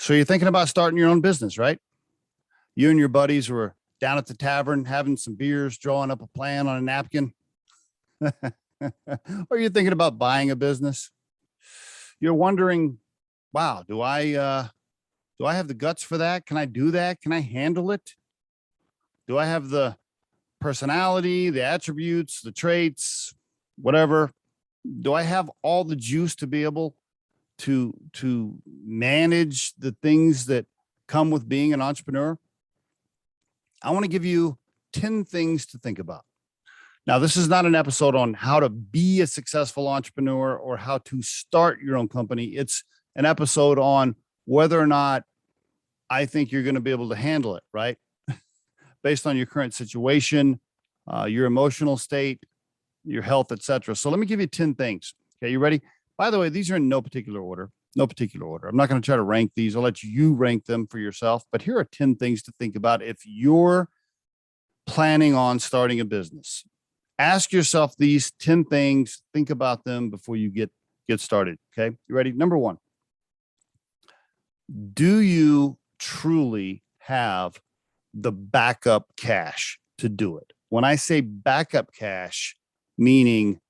So you're thinking about starting your own business, right? You and your buddies were down at the tavern, having some beers, drawing up a plan on a napkin. Or you're thinking about buying a business. You're wondering, wow, do I have the guts for that? Can I do that? Can I handle it? Do I have the personality, the attributes, the traits, whatever? Do I have all the juice to be able to manage the things that come with being an entrepreneur? I want to give you 10 things to think about. Now, this is not an episode on how to be a successful entrepreneur or how to start your own company. It's an episode on whether or not I think you're going to be able to handle it, right? Based on your current situation, your emotional state, your health, etc. So let me give you 10 things. Okay, you ready? By the way, these are in no particular order. No particular order. I'm not going to try to rank these. I'll let you rank them for yourself. But here are 10 things to think about if you're planning on starting a business. Ask yourself these 10 things. Think about them before you get started. Okay, you ready? Number one, do you truly have the backup cash to do it? When I say backup cash, meaning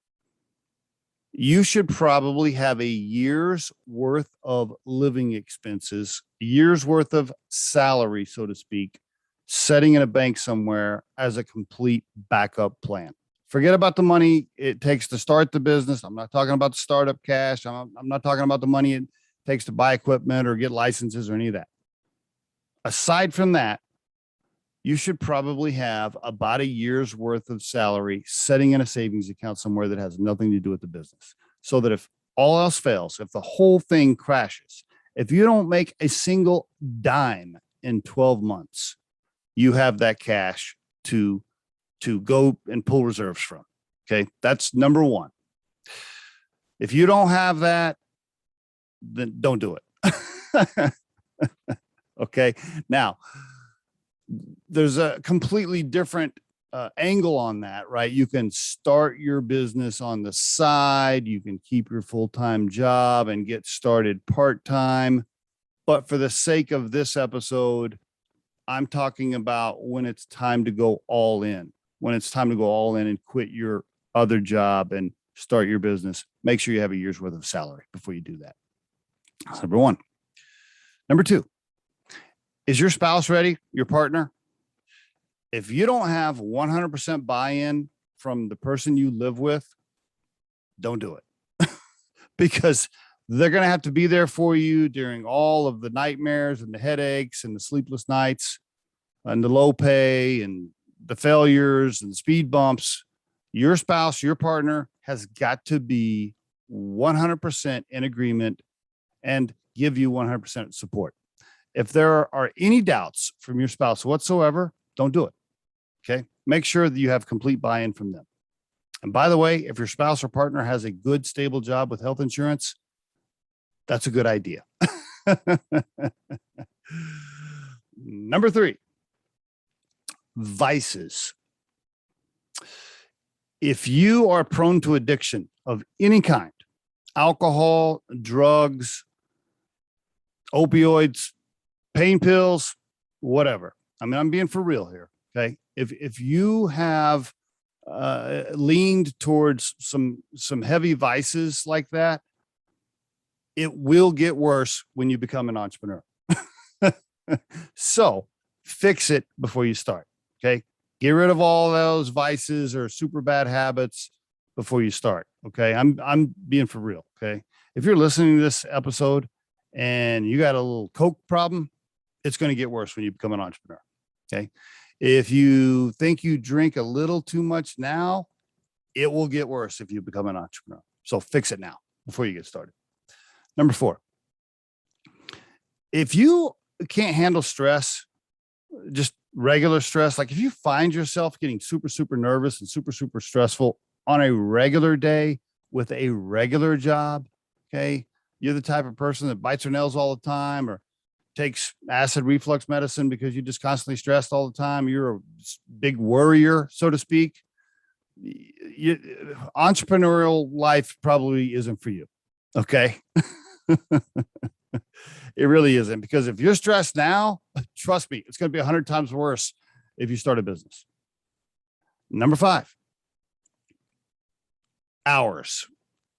you should probably have a year's worth of living expenses, a year's worth of salary, so to speak, setting in a bank somewhere as a complete backup plan. Forget about the money it takes to start the business. I'm not talking about the startup cash. I'm not talking about the money it takes to buy equipment or get licenses or any of that. Aside from that, you should probably have about a year's worth of salary setting in a savings account somewhere that has nothing to do with the business. So that if all else fails, if the whole thing crashes, if you don't make a single dime in 12 months, you have that cash to go and pull reserves from. Okay. That's number one. If you don't have that, then don't do it. Okay. Now, there's a completely different angle on that, right? You can start your business on the side. You can keep your full-time job and get started part-time. But for the sake of this episode, I'm talking about when it's time to go all in. When it's time to go all in and quit your other job and start your business, make sure you have a year's worth of salary before you do that. That's number one. Number two, is your spouse ready? Your partner? If you don't have 100% buy-in from the person you live with, don't do it. Because they're going to have to be there for you during all of the nightmares and the headaches and the sleepless nights and the low pay and the failures and the speed bumps. Your spouse, your partner has got to be 100% in agreement and give you 100% support. If there are any doubts from your spouse whatsoever, don't do it. Okay. Make sure that you have complete buy-in from them. And by the way, if your spouse or partner has a good, stable job with health insurance, that's a good idea. Number three, vices. If you are prone to addiction of any kind, alcohol, drugs, opioids, pain pills, whatever. I mean, I'm being for real here. Okay. If you have leaned towards some heavy vices like that, it will get worse when you become an entrepreneur. So fix it before you start. Okay. Get rid of all those vices or super bad habits before you start. Okay. I'm being for real. Okay. If you're listening to this episode and you got a little Coke problem, it's going to get worse when you become an entrepreneur. Okay. If you think you drink a little too much now, it will get worse if you become an entrepreneur. So fix it now before you get started. Number four, if you can't handle stress, just regular stress, like if you find yourself getting super, super nervous and super, super stressful on a regular day with a regular job, okay, you're the type of person that bites her nails all the time or takes acid reflux medicine because you're just constantly stressed all the time. You're a big worrier, so to speak. Entrepreneurial life probably isn't for you. Okay. It really isn't, because if you're stressed now, trust me, it's going to be 100 times worse if you start a business. Number 5, hours.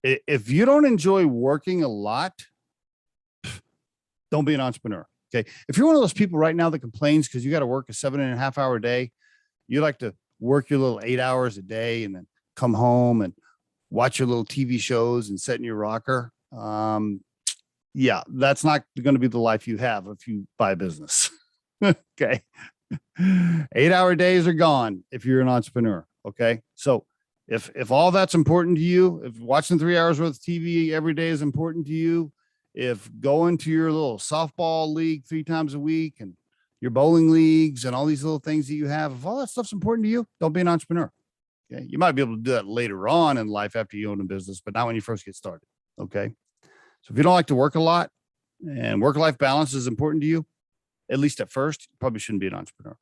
If you don't enjoy working a lot, don't be an entrepreneur. Okay. If you're one of those people right now that complains because you got to work a 7.5-hour day, you like to work your little 8 hours a day and then come home and watch your little TV shows and sit in your rocker. Yeah, that's not going to be the life you have if you buy a business. Okay. 8-hour days are gone if you're an entrepreneur. Okay. So if all that's important to you, if watching 3 hours worth of TV every day is important to you, if going to your little softball league 3 times a week and your bowling leagues and all these little things that you have, if all that stuff's important to you, don't be an entrepreneur. Okay. You might be able to do that later on in life after you own a business, but not when you first get started. Okay. So if you don't like to work a lot and work-life balance is important to you, at least at first, you probably shouldn't be an entrepreneur.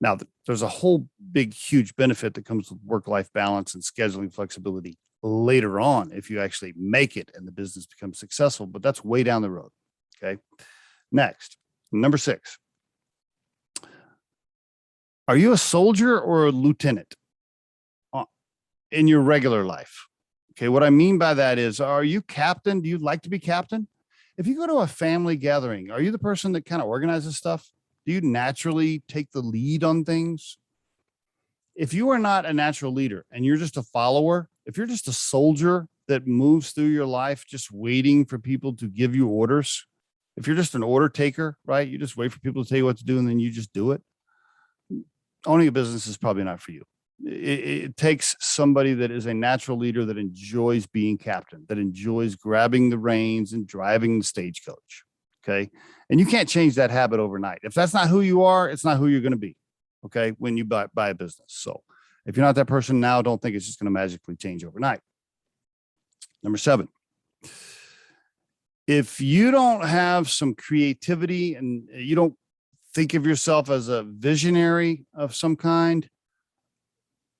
Now, there's a whole big, huge benefit that comes with work-life balance and scheduling flexibility later on if you actually make it and the business becomes successful, but that's way down the road. Okay. Next, number 6. Are you a soldier or a lieutenant in your regular life? Okay. What I mean by that is, are you captain? Do you like to be captain? If you go to a family gathering, are you the person that kind of organizes stuff? Do you naturally take the lead on things? If you are not a natural leader and you're just a follower, if you're just a soldier that moves through your life just waiting for people to give you orders, if you're just an order taker, right? You just wait for people to tell you what to do and then you just do it. Owning a business is probably not for you. It takes somebody that is a natural leader that enjoys being captain, that enjoys grabbing the reins and driving the stagecoach. Okay. And you can't change that habit overnight. If that's not who you are, it's not who you're going to be. Okay. When you buy a business. So if you're not that person now, don't think it's just going to magically change overnight. Number 7. If you don't have some creativity and you don't think of yourself as a visionary of some kind,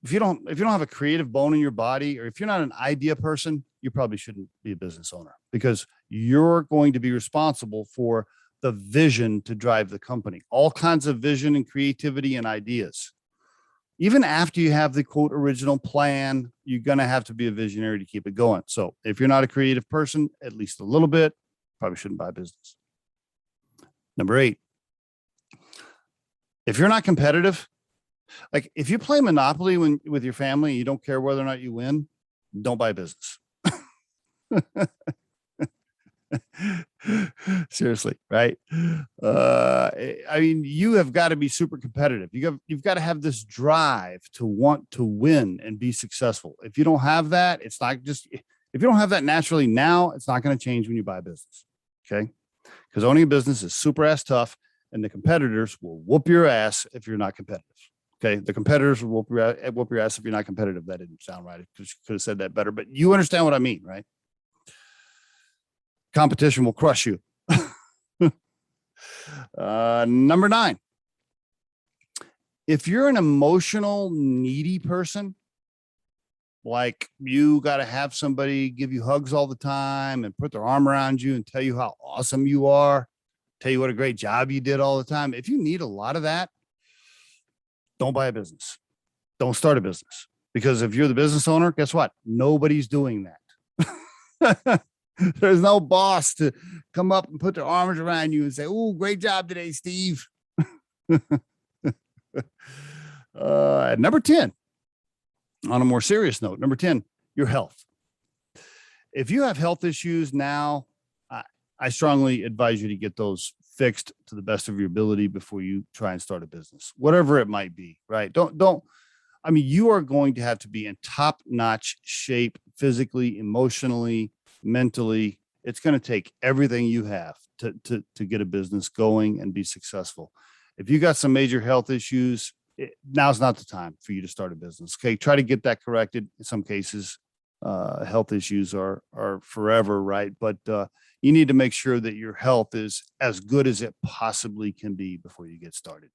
if you don't have a creative bone in your body, or if you're not an idea person, you probably shouldn't be a business owner, because you're going to be responsible for the vision to drive the company, all kinds of vision and creativity and ideas. Even after you have the quote original plan, you're going to have to be a visionary to keep it going. So if you're not a creative person, at least a little bit, probably shouldn't buy a business. Number 8, if you're not competitive, like if you play Monopoly with your family and you don't care whether or not you win, don't buy a business. Seriously, right? I mean, you have got to be super competitive. You've got to have this drive to want to win and be successful. If you don't have that, it's not just, if you don't have that naturally now, it's not going to change when you buy a business. Okay. Because owning a business is super ass tough, and the competitors will whoop your ass if you're not competitive. Okay. The competitors will whoop your ass if you're not competitive. That didn't sound right. I could have said that better, but you understand what I mean, right? Competition will crush you. Number 9. If you're an emotional, needy person, like you got to have somebody give you hugs all the time and put their arm around you and tell you how awesome you are, tell you what a great job you did all the time. If you need a lot of that, don't buy a business. Don't start a business, because if you're the business owner, guess what? Nobody's doing that. There's no boss to come up and put their arms around you and say, "Oh, great job today, Steve." Number 10, on a more serious note, number 10, your health. If you have health issues now, I strongly advise you to get those fixed to the best of your ability before you try and start a business, whatever it might be, right? I mean, you are going to have to be in top-notch shape physically, emotionally, mentally. It's going to take everything you have to get a business going and be successful. If you got some major health issues, now's not the time for you to start a business. Okay. Try to get that corrected. In some cases, health issues are forever, right? But you need to make sure that your health is as good as it possibly can be before you get started.